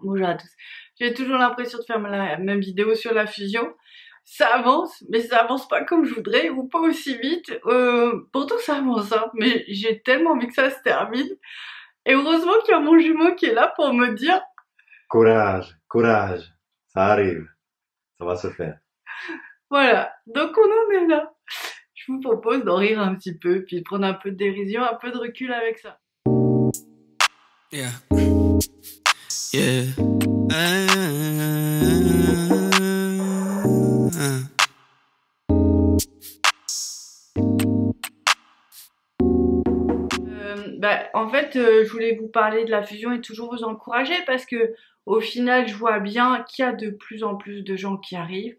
Bonjour à tous. J'ai toujours l'impression de faire la même vidéo sur la fusion. Ça avance, mais ça avance pas comme je voudrais, ou pas aussi vite. Pourtant ça avance, hein, mais j'ai tellement envie que ça se termine. Et heureusement qu'il y a mon jumeau qui est là pour me dire, Courage, courage, ça arrive, ça va se faire. voilà, donc on en est là. Je vous propose d'en rire un petit peu, puis de prendre un peu de dérision, un peu de recul avec ça. Yeah. Yeah. En fait, je voulais vous parler de la fusion et toujours vous encourager parce que au final, je vois bien qu'il y a de plus en plus de gens qui arrivent,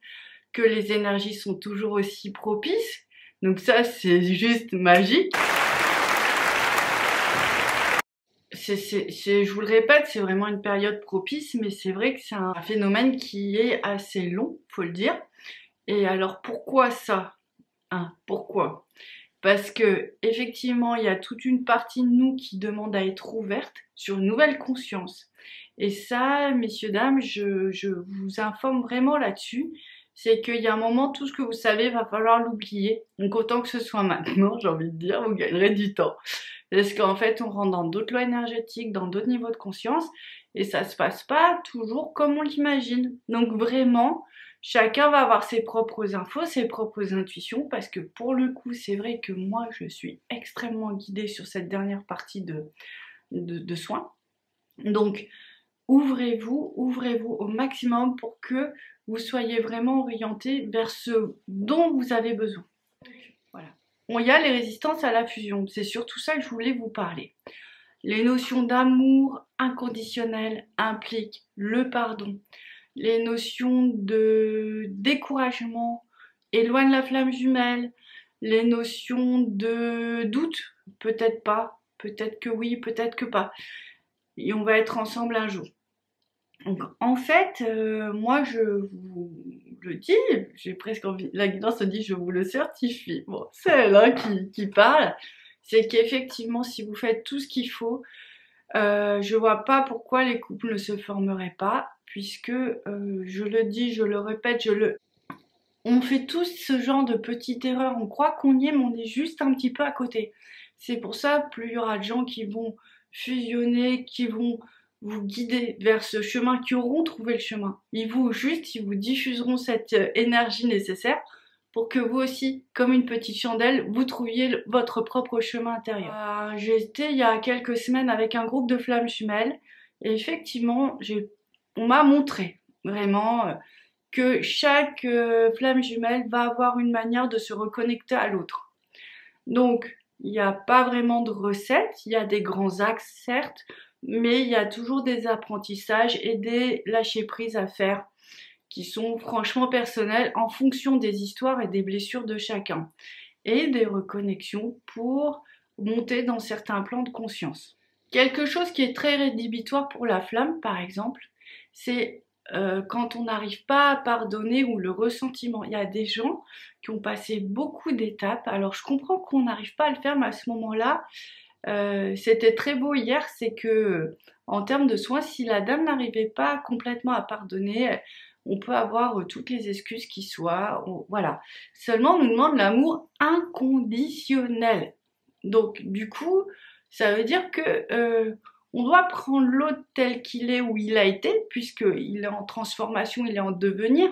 que les énergies sont toujours aussi propices. Donc ça, c'est juste magique. Je vous le répète, c'est vraiment une période propice, mais c'est vrai que c'est un phénomène qui est assez long, faut le dire. Et alors pourquoi ça, hein, pourquoi? Parce que effectivement, il y a toute une partie de nous qui demande à être ouverte sur une nouvelle conscience. Et ça, messieurs, dames, je vous informe vraiment là-dessus. C'est qu'il y a un moment, tout ce que vous savez, va falloir l'oublier. Donc autant que ce soit maintenant, j'ai envie de dire, vous gagnerez du temps. Parce qu'en fait, on rentre dans d'autres lois énergétiques, dans d'autres niveaux de conscience, et ça se passe pas toujours comme on l'imagine. Donc vraiment, chacun va avoir ses propres infos, ses propres intuitions, parce que pour le coup, c'est vrai que moi, je suis extrêmement guidée sur cette dernière partie de soins. Donc, ouvrez-vous au maximum pour que vous soyez vraiment orienté vers ce dont vous avez besoin. Voilà. Il y a les résistances à la fusion, c'est surtout ça que je voulais vous parler. Les notions d'amour inconditionnel impliquent le pardon. Les notions de découragement éloignent la flamme jumelle. Les notions de doute, peut-être pas, peut-être que oui, peut-être que pas. Et on va être ensemble un jour. Donc en fait, moi je vous le dis, j'ai presque envie, la guidance se dit je vous le certifie. Bon, c'est elle hein, qui parle, c'est qu'effectivement si vous faites tout ce qu'il faut, je vois pas pourquoi les couples ne se formeraient pas, puisque je le dis, je le répète, on fait tous ce genre de petites erreurs, on croit qu'on y est, mais on est juste un petit peu à côté. C'est pour ça, plus il y aura de gens qui vont fusionner, qui vont vous guider vers ce chemin, qui auront trouvé le chemin. Ils vous diffuseront cette énergie nécessaire pour que vous aussi, comme une petite chandelle, vous trouviez votre propre chemin intérieur. J'étais il y a quelques semaines avec un groupe de flammes jumelles, et effectivement, on m'a montré vraiment que chaque flamme jumelle va avoir une manière de se reconnecter à l'autre. Donc, il n'y a pas vraiment de recette, il y a des grands axes certes, mais il y a toujours des apprentissages et des lâcher-prises à faire qui sont franchement personnels en fonction des histoires et des blessures de chacun et des reconnexions pour monter dans certains plans de conscience. Quelque chose qui est très rédhibitoire pour la flamme, par exemple, c'est quand on n'arrive pas à pardonner ou le ressentiment. Il y a des gens qui ont passé beaucoup d'étapes. Alors je comprends qu'on n'arrive pas à le faire, mais à ce moment-là, c'était très beau hier, c'est que en termes de soins, si la dame n'arrivait pas complètement à pardonner, on peut avoir toutes les excuses qui soient. Voilà. Seulement, on nous demande l'amour inconditionnel. Donc du coup, ça veut dire que on doit prendre l'autre tel qu'il est où il a été, puisqu'il est en transformation, il est en devenir,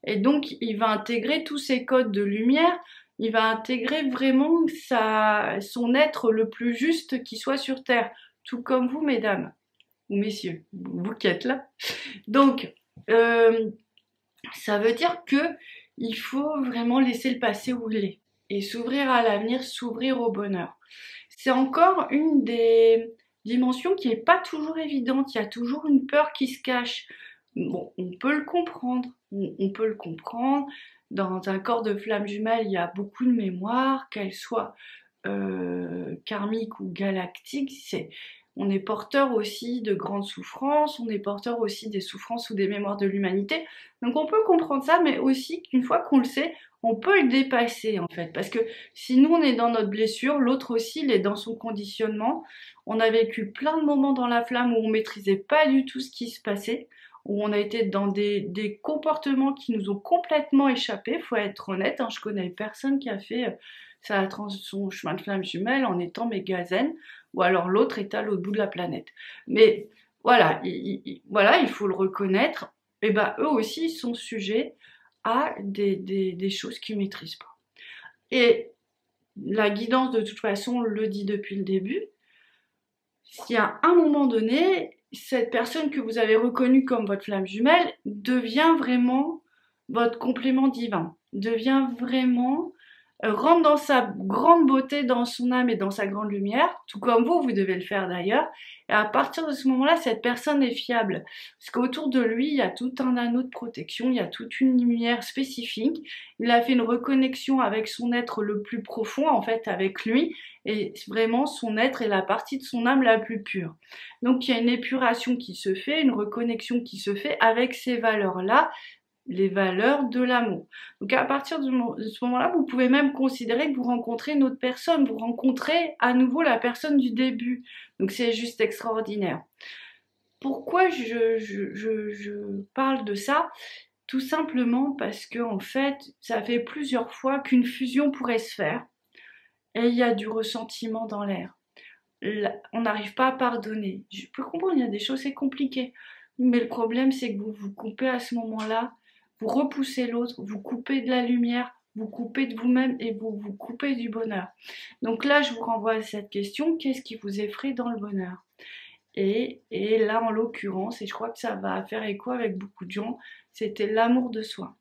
et donc il va intégrer tous ces codes de lumière, il va intégrer vraiment son être le plus juste qui soit sur Terre, tout comme vous, mesdames, ou messieurs, vous qui êtes là. Donc, ça veut dire que il faut vraiment laisser le passé où il est, et s'ouvrir à l'avenir, s'ouvrir au bonheur. C'est encore une des dimensions qui n'est pas toujours évidente, il y a toujours une peur qui se cache. Bon, on peut le comprendre, on peut le comprendre. Dans un corps de flamme jumelle, il y a beaucoup de mémoire, qu'elle soit karmique ou galactique. on est porteur aussi de grandes souffrances, on est porteur aussi des souffrances ou des mémoires de l'humanité. Donc on peut comprendre ça, mais aussi qu'une fois qu'on le sait, on peut le dépasser en fait. Parce que si nous on est dans notre blessure, l'autre aussi il est dans son conditionnement. On a vécu plein de moments dans la flamme où on maîtrisait pas du tout ce qui se passait, où on a été dans des comportements qui nous ont complètement échappé, faut être honnête, hein, je connais personne qui a fait son chemin de flamme jumelle en étant méga zen, ou alors l'autre est à l'autre bout de la planète. Mais voilà, il faut le reconnaître, et ben eux aussi ils sont sujets à des choses qu'ils maîtrisent pas. Et la guidance de toute façon le dit depuis le début, s'il y a un moment donné, cette personne que vous avez reconnue comme votre flamme jumelle devient vraiment votre complément divin, devient vraiment, rentre dans sa grande beauté, dans son âme et dans sa grande lumière, tout comme vous devez le faire d'ailleurs, et à partir de ce moment-là, cette personne est fiable, parce qu'autour de lui, il y a tout un anneau de protection, il y a toute une lumière spécifique, il a fait une reconnexion avec son être le plus profond, en fait, avec lui, et vraiment son être est la partie de son âme la plus pure. Donc il y a une épuration qui se fait, une reconnexion qui se fait avec ces valeurs-là, les valeurs de l'amour. Donc à partir de ce moment-là, vous pouvez même considérer que vous rencontrez une autre personne, vous rencontrez à nouveau la personne du début. Donc c'est juste extraordinaire. Pourquoi je parle de ça? Tout simplement parce que en fait, ça fait plusieurs fois qu'une fusion pourrait se faire et il y a du ressentiment dans l'air. On n'arrive pas à pardonner. Je peux comprendre, il y a des choses, c'est compliqué. Mais le problème, c'est que vous vous coupez à ce moment-là, vous repoussez l'autre, vous coupez de la lumière, vous coupez de vous-même et vous vous coupez du bonheur. Donc là, je vous renvoie à cette question, qu'est-ce qui vous effraie dans le bonheur? Et là, en l'occurrence, et je crois que ça va faire écho avec beaucoup de gens, c'était l'amour de soi.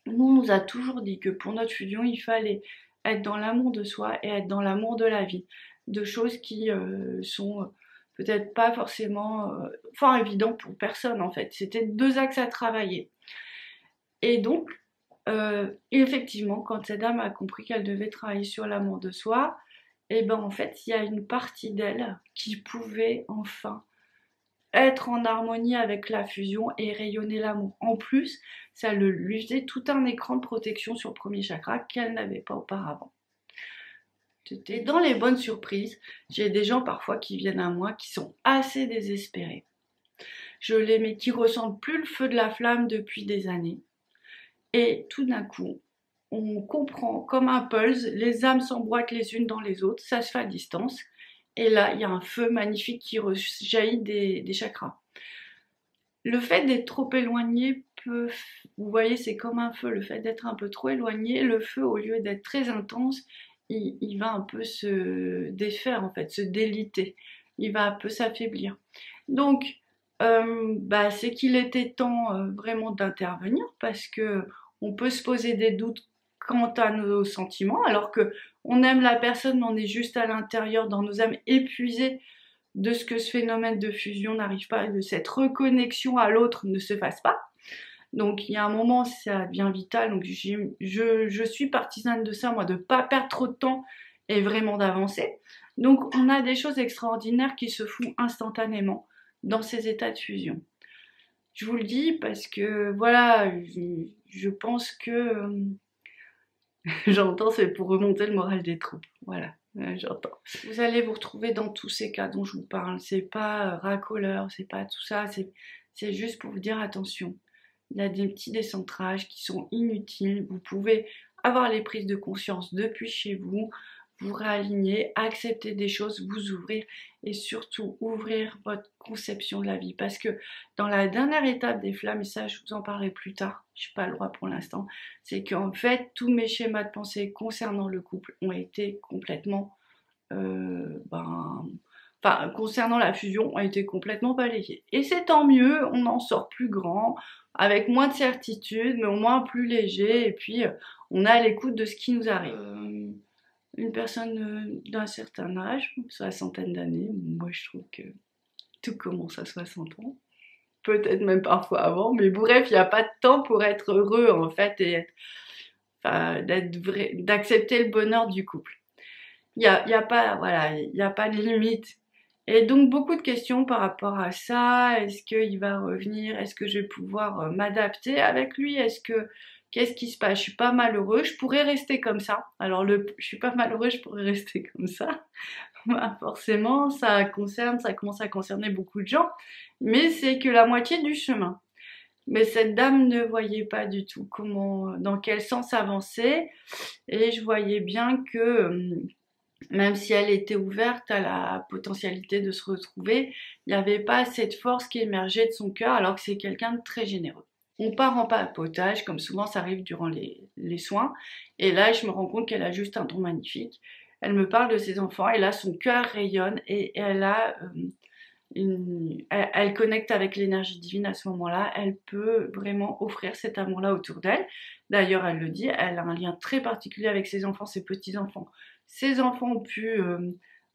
Nous, on nous a toujours dit que pour notre fusion, il fallait être dans l'amour de soi et être dans l'amour de la vie. Deux choses qui sont peut-être pas forcément fort évidentes pour personne en fait. C'était deux axes à travailler. Et donc, effectivement, quand cette dame a compris qu'elle devait travailler sur l'amour de soi, et ben en fait, il y a une partie d'elle qui pouvait enfin être en harmonie avec la fusion et rayonner l'amour. En plus, ça lui faisait tout un écran de protection sur le premier chakra qu'elle n'avait pas auparavant. J'étais dans les bonnes surprises. J'ai des gens parfois qui viennent à moi qui sont assez désespérés. Mais qui ressentent plus le feu de la flamme depuis des années. Et tout d'un coup, on comprend comme un pulse, les âmes s'emboîtent les unes dans les autres, ça se fait à distance. Et là, il y a un feu magnifique qui jaillit des chakras. Le fait d'être trop éloigné peut... Vous voyez, c'est comme un feu. Le fait d'être un peu trop éloigné, le feu, au lieu d'être très intense, il va un peu se défaire, en fait, se déliter. Il va un peu s'affaiblir. Donc, c'est qu'il était temps vraiment d'intervenir parce que on peut se poser des doutes quant à nos sentiments, alors que on aime la personne, mais on est juste à l'intérieur dans nos âmes épuisées de ce que ce phénomène de fusion n'arrive pas, de cette reconnexion à l'autre ne se fasse pas. Donc il y a un moment, ça devient vital. Donc je suis partisane de ça, moi, de pas perdre trop de temps et vraiment d'avancer. Donc on a des choses extraordinaires qui se font instantanément dans ces états de fusion. Je vous le dis parce que voilà, je pense que j'entends, c'est pour remonter le moral des troupes. Voilà, j'entends. Vous allez vous retrouver dans tous ces cas dont je vous parle. C'est pas racoleur, c'est pas tout ça. C'est juste pour vous dire attention. Il y a des petits décentrages qui sont inutiles. Vous pouvez avoir les prises de conscience depuis chez vous, vous réaligner, accepter des choses, vous ouvrir et surtout ouvrir votre conception de la vie. Parce que dans la dernière étape des flammes, et ça je vous en parlerai plus tard, je n'ai pas le droit pour l'instant, c'est qu'en fait tous mes schémas de pensée concernant le couple ont été complètement, concernant la fusion, ont été complètement balayés. Et c'est tant mieux, on en sort plus grand, avec moins de certitude, mais au moins plus léger, et puis on est à l'écoute de ce qui nous arrive. Une personne d'un certain âge, soixantaine d'années, moi je trouve que tout commence à 60 ans, peut-être même parfois avant, mais bref, il n'y a pas de temps pour être heureux en fait, et d'accepter le bonheur du couple. Il y a pas de limite. Et donc beaucoup de questions par rapport à ça. Est-ce qu'il va revenir? Est-ce que je vais pouvoir m'adapter avec lui? Qu'est-ce qui se passe? Je suis pas malheureux, je pourrais rester comme ça. Alors je suis pas malheureux, je pourrais rester comme ça. Bah, forcément, ça commence à concerner beaucoup de gens, mais c'est que la moitié du chemin. Mais cette dame ne voyait pas du tout dans quel sens avancer, et je voyais bien que même si elle était ouverte à la potentialité de se retrouver, il n'y avait pas cette force qui émergeait de son cœur, alors que c'est quelqu'un de très généreux. On part en papotage, comme souvent ça arrive durant les soins, et là je me rends compte qu'elle a juste un don magnifique. Elle me parle de ses enfants, et là son cœur rayonne, et elle connecte avec l'énergie divine à ce moment-là. Elle peut vraiment offrir cet amour-là autour d'elle. D'ailleurs, elle le dit, elle a un lien très particulier avec ses enfants, ses petits-enfants. Ses enfants ont pu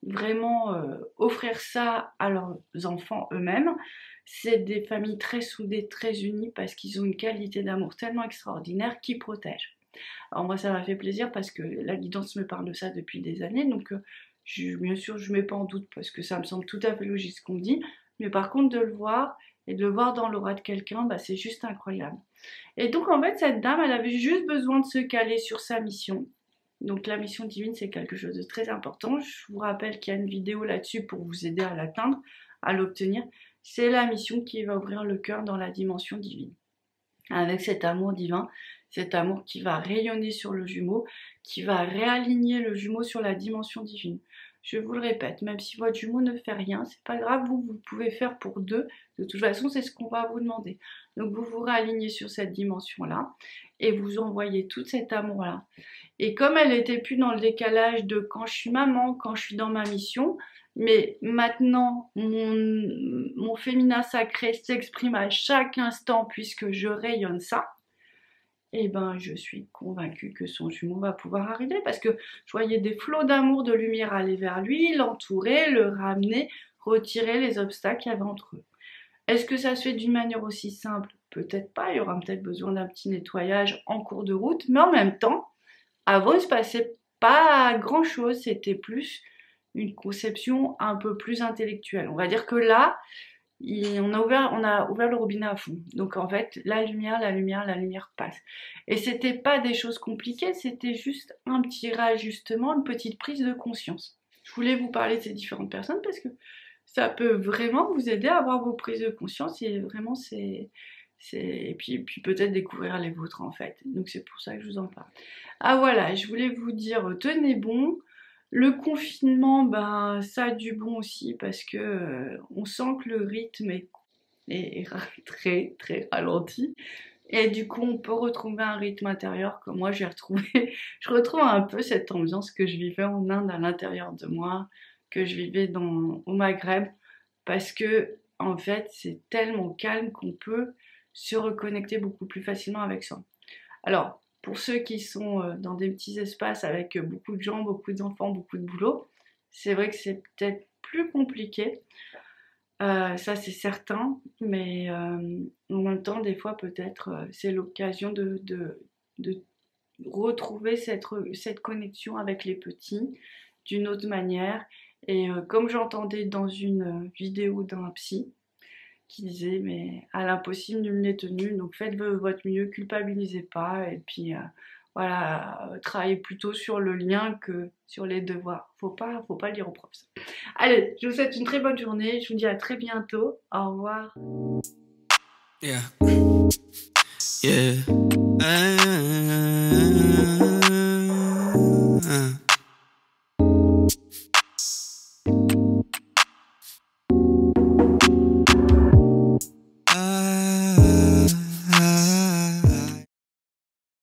vraiment offrir ça à leurs enfants eux-mêmes. C'est des familles très soudées, très unies, parce qu'ils ont une qualité d'amour tellement extraordinaire qui protège. Alors moi, ça m'a fait plaisir parce que la guidance me parle de ça depuis des années, donc bien sûr, je ne mets pas en doute parce que ça me semble tout à fait logique ce qu'on me dit, mais par contre, de le voir et de le voir dans l'aura de quelqu'un, bah, c'est juste incroyable. Et donc, en fait, cette dame, elle avait juste besoin de se caler sur sa mission. Donc, la mission divine, c'est quelque chose de très important. Je vous rappelle qu'il y a une vidéo là-dessus pour vous aider à l'atteindre, à l'obtenir. C'est la mission qui va ouvrir le cœur dans la dimension divine. Avec cet amour divin, cet amour qui va rayonner sur le jumeau, qui va réaligner le jumeau sur la dimension divine. Je vous le répète, même si votre jumeau ne fait rien, c'est pas grave, vous pouvez faire pour deux. De toute façon, c'est ce qu'on va vous demander. Donc vous vous réalignez sur cette dimension-là et vous envoyez tout cet amour-là. Et comme elle était plus dans le décalage de quand je suis maman, quand je suis dans ma mission, mais maintenant mon féminin sacré s'exprime à chaque instant puisque je rayonne ça, et ben je suis convaincue que son jumeau va pouvoir arriver parce que je voyais des flots d'amour, de lumière aller vers lui, l'entourer, le ramener, retirer les obstacles qu'il y avait entre eux. Est-ce que ça se fait d'une manière aussi simple? Peut-être pas, il y aura peut-être besoin d'un petit nettoyage en cours de route, mais en même temps, avant il se passait pas grand-chose, c'était plus une conception un peu plus intellectuelle. On va dire que là, on a ouvert le robinet à fond. Donc en fait, la lumière passe. Et c'était pas des choses compliquées, c'était juste un petit réajustement, une petite prise de conscience. Je voulais vous parler de ces différentes personnes parce que ça peut vraiment vous aider à avoir vos prises de conscience et vraiment et puis peut-être découvrir les vôtres en fait. Donc c'est pour ça que je vous en parle. Ah voilà, je voulais vous dire, tenez bon. Le confinement, ben, ça a du bon aussi parce que on sent que le rythme est très très ralenti. Et du coup, on peut retrouver un rythme intérieur comme moi j'ai retrouvé. Je retrouve un peu cette ambiance que je vivais en Inde à l'intérieur de moi, que je vivais au Maghreb, parce que en fait, c'est tellement calme qu'on peut se reconnecter beaucoup plus facilement avec ça. Alors, pour ceux qui sont dans des petits espaces avec beaucoup de gens, beaucoup d'enfants, beaucoup de boulot, c'est vrai que c'est peut-être plus compliqué. Ça, c'est certain. Mais en même temps, des fois, peut-être, c'est l'occasion de retrouver cette connexion avec les petits d'une autre manière. Et comme j'entendais dans une vidéo d'un psy, qui disait mais à l'impossible nul n'est tenu, donc faites votre mieux, culpabilisez pas et puis voilà, travaillez plutôt sur le lien que sur les devoirs. Faut pas le dire aux profs. Allez, je vous souhaite une très bonne journée, je vous dis à très bientôt, au revoir. Yeah. Yeah.